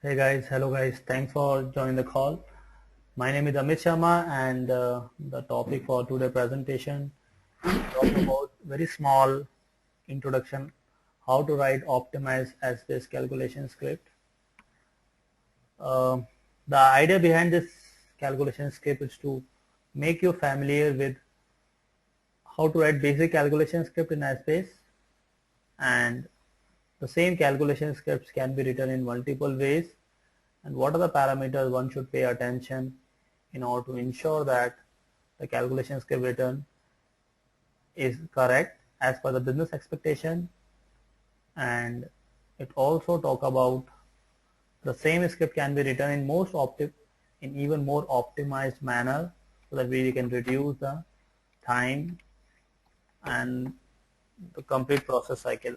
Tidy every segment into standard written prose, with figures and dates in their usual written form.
Hey guys, hello guys, thanks for joining the call. My name is Amit Sharma and the topic for today's presentation talk about very small introduction how to write optimized Essbase calculation script. Uh, the idea behind this calculation script is to make you familiar with how to write basic calculation script in Essbase, and the same calculation scripts can be written in multiple ways, and what are the parameters one should pay attention in order to ensure that the calculation script written is correct as per the business expectation. And it also talk about the same script can be written in even more optimized manner so that we can reduce the time and the complete process cycle.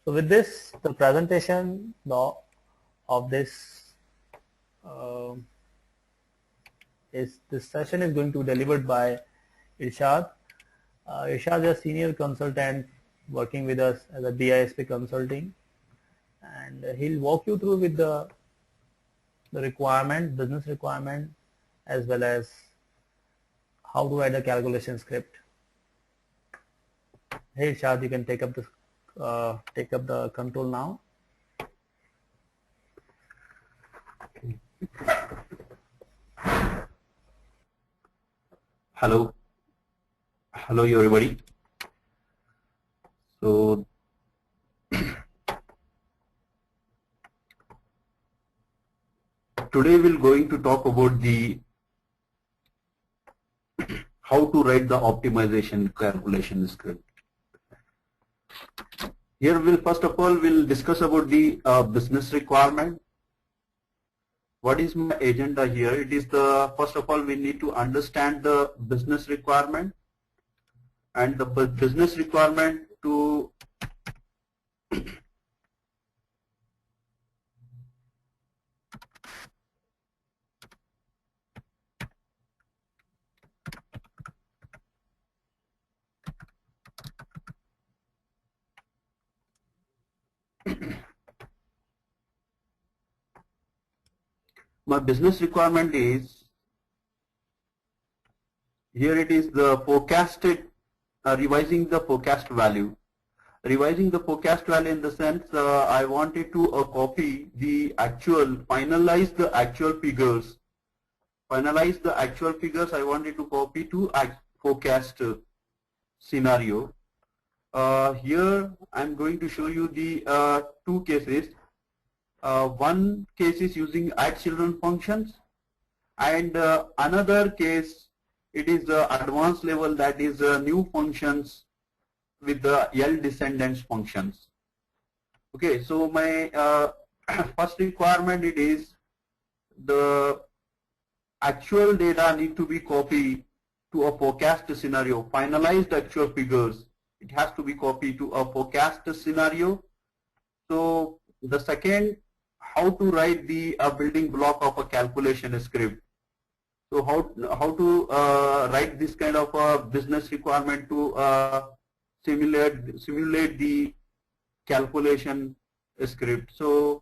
So with this, the presentation of this this session is going to be delivered by Irshad. Irshad is a senior consultant working with us as a BISP consulting, and he'll walk you through with the requirement, business requirement, as well as how to write a calculation script. Hey Irshad, you can take up the control now. Hello everybody. So today we're going to talk about the how to write the optimization calculation script. Here first of all we'll discuss about the business requirement. What is my agenda here? It is first of all we need to understand the business requirement, and the business requirement to my business requirement is, here it is the forecasted, revising the forecast value. Revising the forecast value in the sense I wanted to copy the actual, finalize the actual figures. Finalize the actual figures I wanted to copy to forecast scenario. Here I'm going to show you the two cases. One case is using add children functions, and another case it is advanced level, that is new functions with the L descendants functions. Okay, so my first requirement, it is the actual data need to be copied to a forecast scenario. Finalized actual figures, it has to be copied to a forecast scenario. So the second, how to write the building block of a calculation script. So how to write this kind of a business requirement to simulate the calculation script. So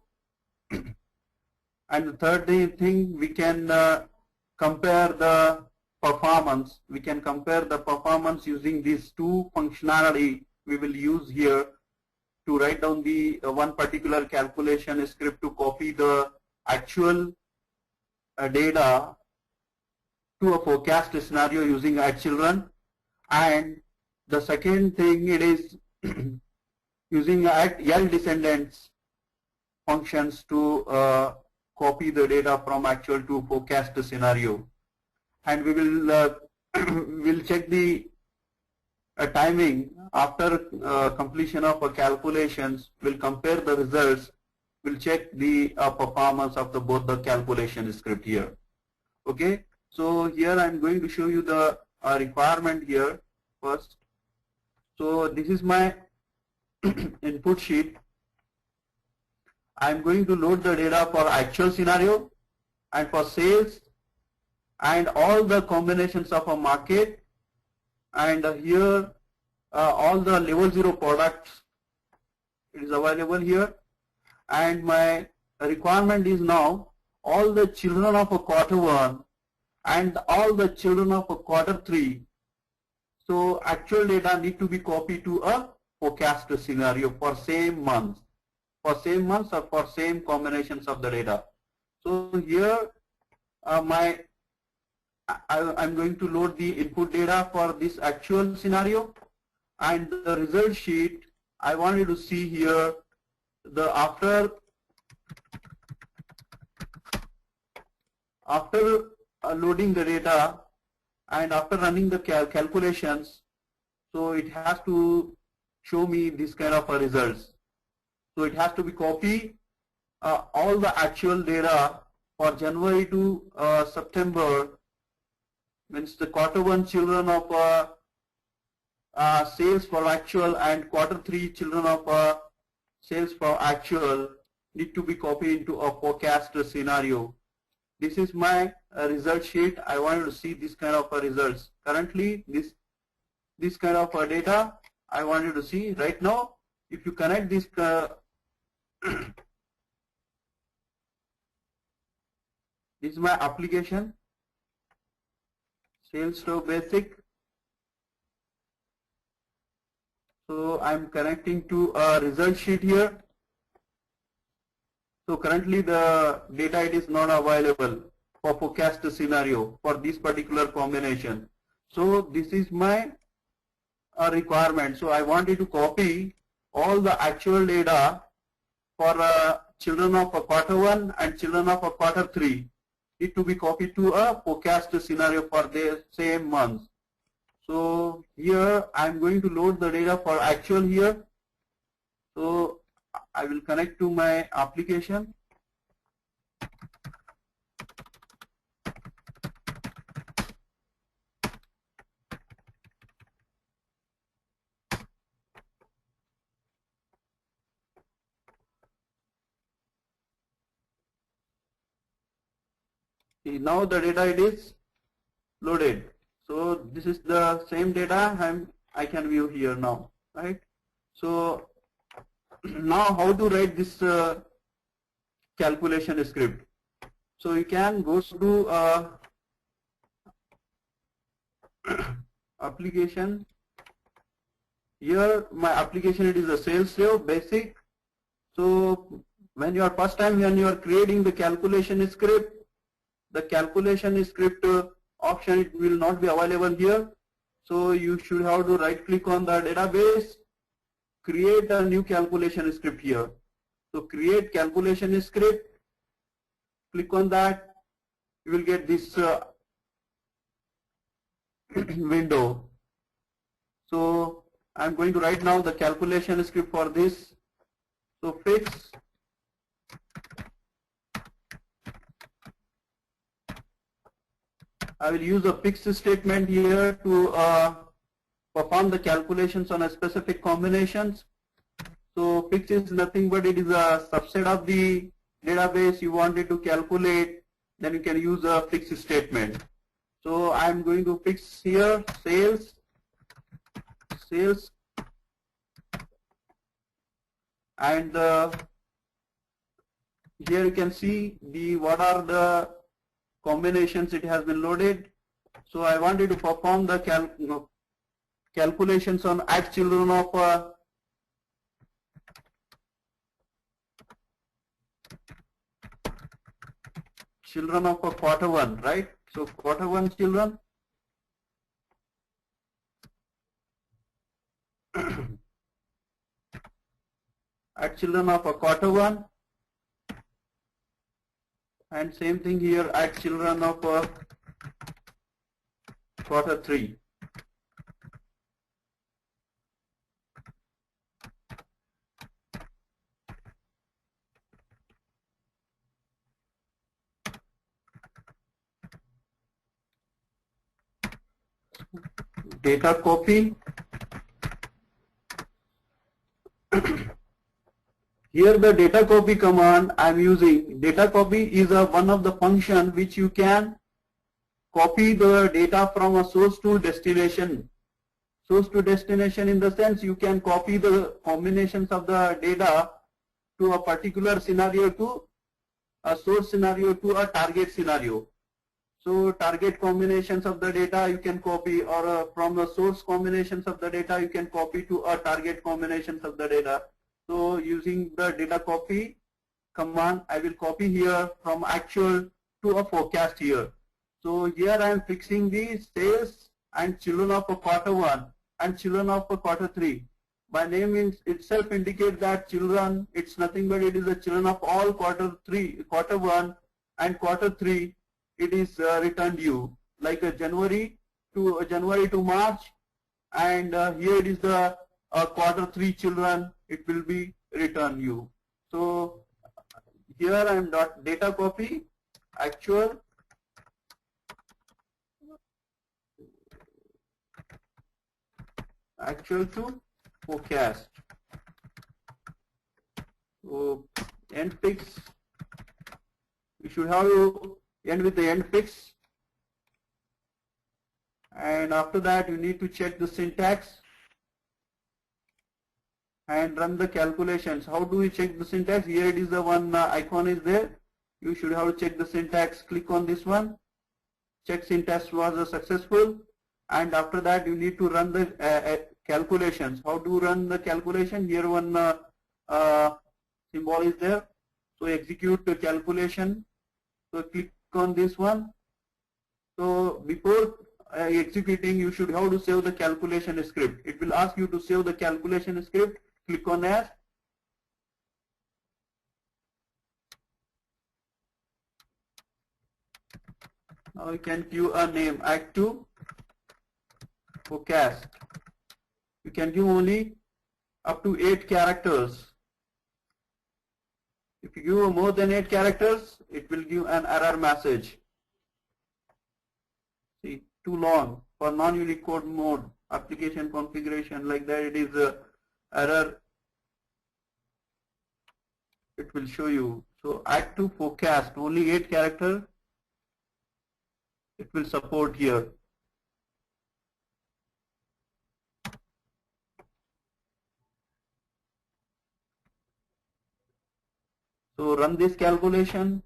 and the third thing, we can compare the performance. We can compare the performance using these two functionality we will use here to write down the one particular calculation script to copy the actual data to a forecast scenario using add children. And the second thing, it is using L descendants functions to copy the data from actual to forecast scenario. And we will we'll check the timing after completion of calculations. We'll compare the results. We'll check the performance of both the calculation script here. Okay, so here I'm going to show you the requirement here first. So this is my input sheet. I'm going to load the data for actual scenario and for sales and all the combinations of a market, and here all the level 0 products, it is available here, and my requirement is now all the children of a quarter 1 and all the children of a quarter 3. So actual data need to be copied to a forecast scenario for same months or for same combinations of the data. So here I'm going to load the input data for this actual scenario, and the result sheet I wanted to see here the after loading the data and after running the calculations, so it has to show me this kind of a results. So it has to be copy all the actual data for January to September, means the quarter 1 children of sales for actual and quarter 3 children of sales for actual need to be copied into a forecast scenario. This is my result sheet. I wanted to see this kind of results. Currently, this kind of data I wanted to see right now. If you connect this, this is my application, Sales Store Basic. So I'm connecting to a result sheet here. So currently the data it is not available for forecast scenario for this particular combination. So this is my requirement. So I wanted to copy all the actual data for children of a quarter 1 and children of a quarter 3. It to be copied to a forecast scenario for the same month. So here I'm going to load the data for actual here. So I will connect to my application. See, now the data it is loaded. So this is the same data I can view here now, right? So now how to write this calculation script? So you can go to application. Here my application it is a Sales Store Basic. So when you are creating the calculation script, the calculation script option it will not be available here. So you should have to right click on the database, create a new calculation script here. So create calculation script, click on that, you will get this window. So I'm going to write now the calculation script for this. So fix I will use a fix statement here to perform the calculations on a specific combinations. So fix is nothing but it is a subset of the database you wanted to calculate, then you can use a fix statement. So I am going to fix here sales, and here you can see what are the combinations it has been loaded. So I wanted to perform the calculations on add children of a quarter 1, right? So quarter 1 children. Add children of a quarter 1. And same thing here, add children of quarter 3. Data copy. Here the data copy command I am using. Data copy is one of the function which you can copy the data from a source to destination. Source to destination in the sense you can copy the combinations of the data to a particular scenario to a source scenario to a target scenario. So target combinations of the data you can copy, or from the source combinations of the data you can copy to a target combinations of the data. So using the data copy command, I will copy here from actual to a forecast here. So here I am fixing the sales and children of a quarter 1 and children of a quarter 3. By name itself indicates that children, it's nothing but it is the children of all quarter 1 and quarter 3. It is returned due, like a January to March, and here it is the quarter 3 children. It will be returned due. So here I am data copy actual to forecast. So end fix, we should have to end with the end fix, and after that you need to check the syntax and run the calculations. How do we check the syntax? Here it is, the one icon is there. You should have to check the syntax. Click on this one. Check syntax was successful, and after that you need to run the calculations. How to run the calculation? Here one symbol is there. So execute the calculation. So click on this one. So before executing, you should have to save the calculation script. It will ask you to save the calculation script. Click on as. Now you can give a name, Act 2 forecast. You can give only up to 8 characters. If you give more than 8 characters, it will give an error message. See, too long. For non-Unicode mode, application configuration, like that, it is a error. It will show you. So Act 2 forecast, only 8 characters. It will support here. So run this calculation.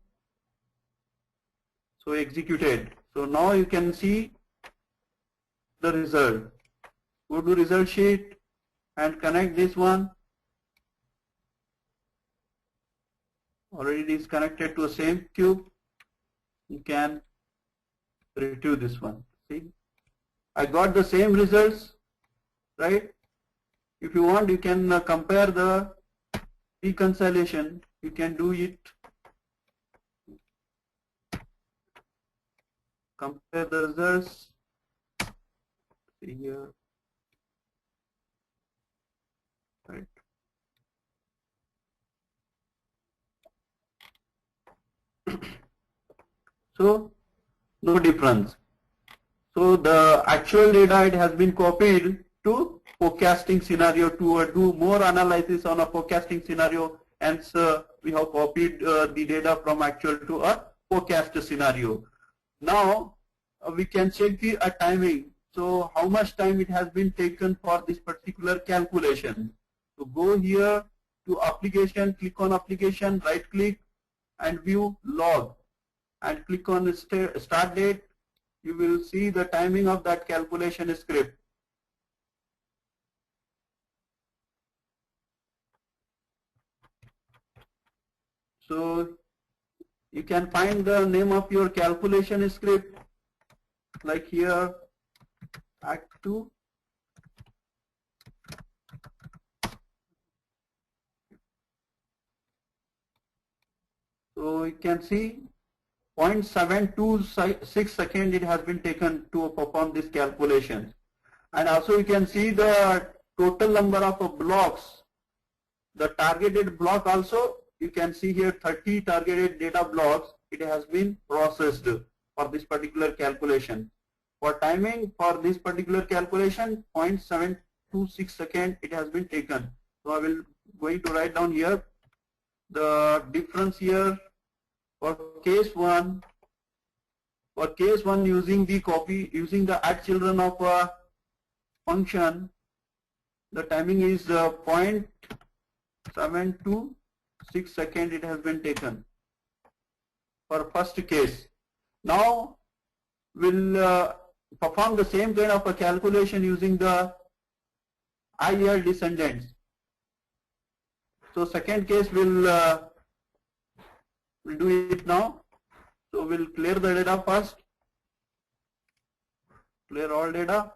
So executed. So now you can see the result. Go to result sheet and connect this one. Already it is connected to the same cube. You can retrieve this one. See, I got the same results, right? If you want, you can compare the reconciliation. You can do it. Compare the results. See here, right? So no difference. So the actual data, it has been copied to forecasting scenario to do more analysis on a forecasting scenario. Hence we have copied the data from actual to a forecast scenario. Now we can check the timing. So how much time it has been taken for this particular calculation. So go here to application, click on application, right click and view log, and click on the start date. You will see the timing of that calculation script. So you can find the name of your calculation script, like here, Act 2. So you can see 0.726 seconds it has been taken to perform this calculation. And also you can see the total number of blocks. The targeted block also, you can see here 30 targeted data blocks. It has been processed for this particular calculation. For timing for this particular calculation, 0.726 seconds it has been taken. So I will going to write down here the difference here. For case 1, using the add children of a function, the timing is 0.726 seconds it has been taken. for first case. Now we'll perform the same kind of a calculation using the IL descendants. So second case we'll do it now. So we'll clear the data first. Clear all data.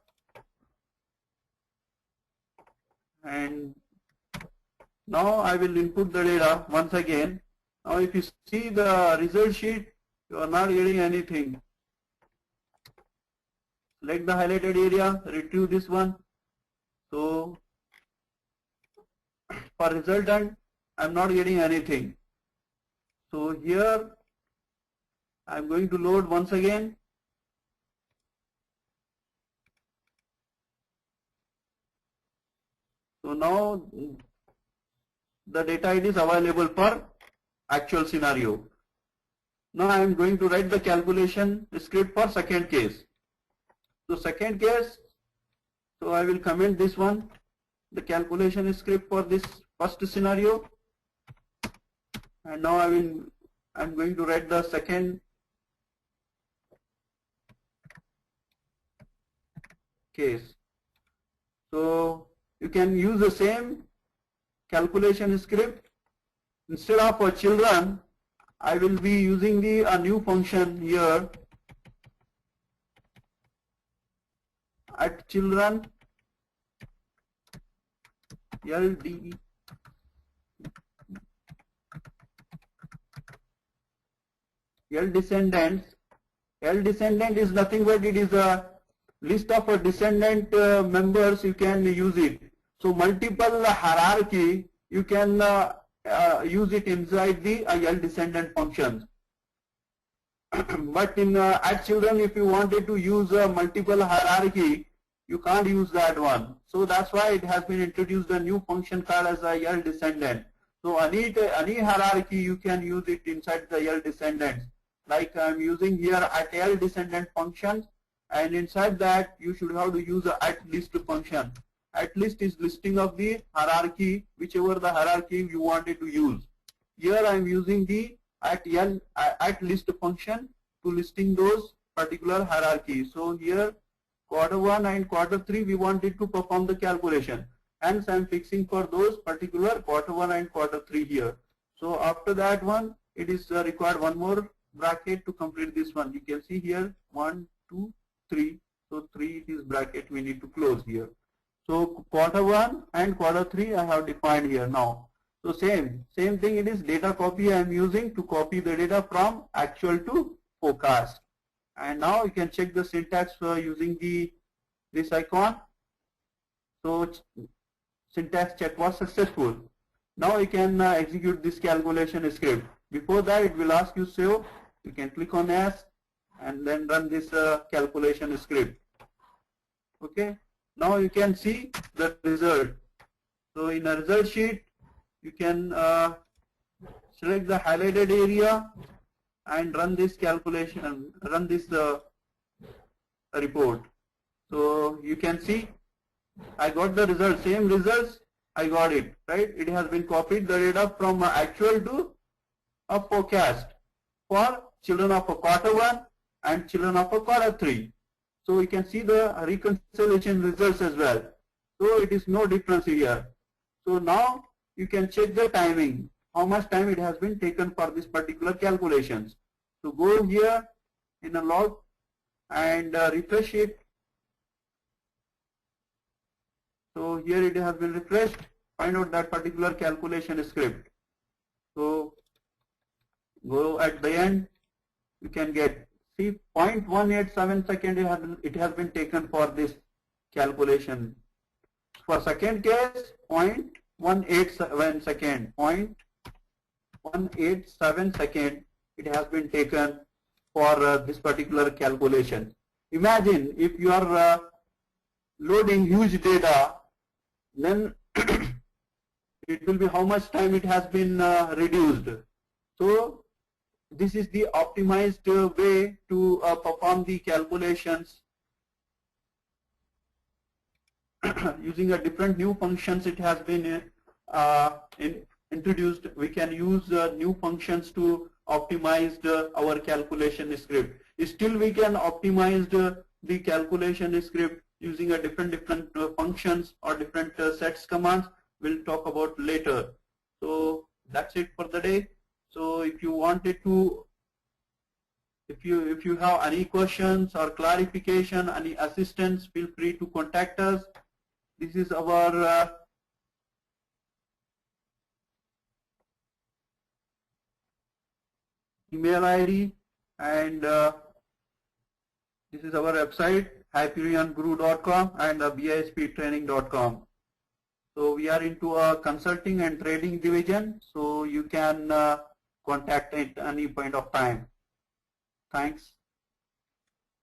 And now I will input the data once again. Now if you see the result sheet, you are not getting anything. Select the highlighted area, retrieve this one. So for resultant, I am not getting anything. So here I am going to load once again. So now the data ID is available for actual scenario. Now I am going to write the calculation script for second case. So second case, so I will comment this one, the calculation script for this first scenario, and now I'm going to write the second case. So you can use the same calculation script. Instead of for children, I will be using a new function here at children LD L descendants. L descendant is nothing but it is a list of descendant members. You can use it. So multiple hierarchy you can use it inside the L descendant functions. But in at children, if you wanted to use multiple hierarchy, you can't use that one. So that's why it has been introduced a new function called as a L descendant. So any hierarchy you can use it inside the L descendants. Like I'm using here at L descendant functions, and inside that you should have to use a at list function. At list is listing of the hierarchy, whichever the hierarchy you wanted to use. Here I'm using the at list function to listing those particular hierarchies. So here quarter 1 and quarter 3 we wanted to perform the calculation, hence I'm fixing for those particular quarter 1 and quarter 3 here. So after that one, it is required one more bracket to complete this one. You can see here 1, 2, 3. So 3 is bracket we need to close here. So quarter 1 and quarter 3 I have defined here now. So same thing, it is data copy I am using to copy the data from actual to forecast. And now you can check the syntax using this icon. So syntax check was successful. Now you can execute this calculation script. Before that it will ask you save. You can click on S and then run this calculation script. Okay. Now you can see the result. So in a result sheet, you can select the highlighted area and run this calculation, run this report. So you can see I got the result, same results I got it, right? It has been copied the data from actual to a forecast for children of a quarter 1 and children of a quarter 3. So you can see the reconciliation results as well. So it is no difference here. So now you can check the timing, how much time it has been taken for this particular calculations. So go here in a log and refresh it. So here it has been refreshed. Find out that particular calculation script. So go at the end, you can get, see 0.187 second it has been taken for this calculation. For second case, 0.187 second, 0.187 second it has been taken for this particular calculation. Imagine if you are loading huge data, then it will be how much time it has been reduced. So this is the optimized way to perform the calculations using a different new functions. It has been introduced. We can use new functions to optimized our calculation script. Still we can optimize the calculation script using a different functions or different sets commands. We'll talk about later. So that's it for the day. So if you wanted to, if you have any questions or clarification, any assistance, feel free to contact us. This is our email ID, and this is our website, hyperionguru.com and bisptraining.com. So we are into a consulting and trading division, so you can contact at any point of time. Thanks.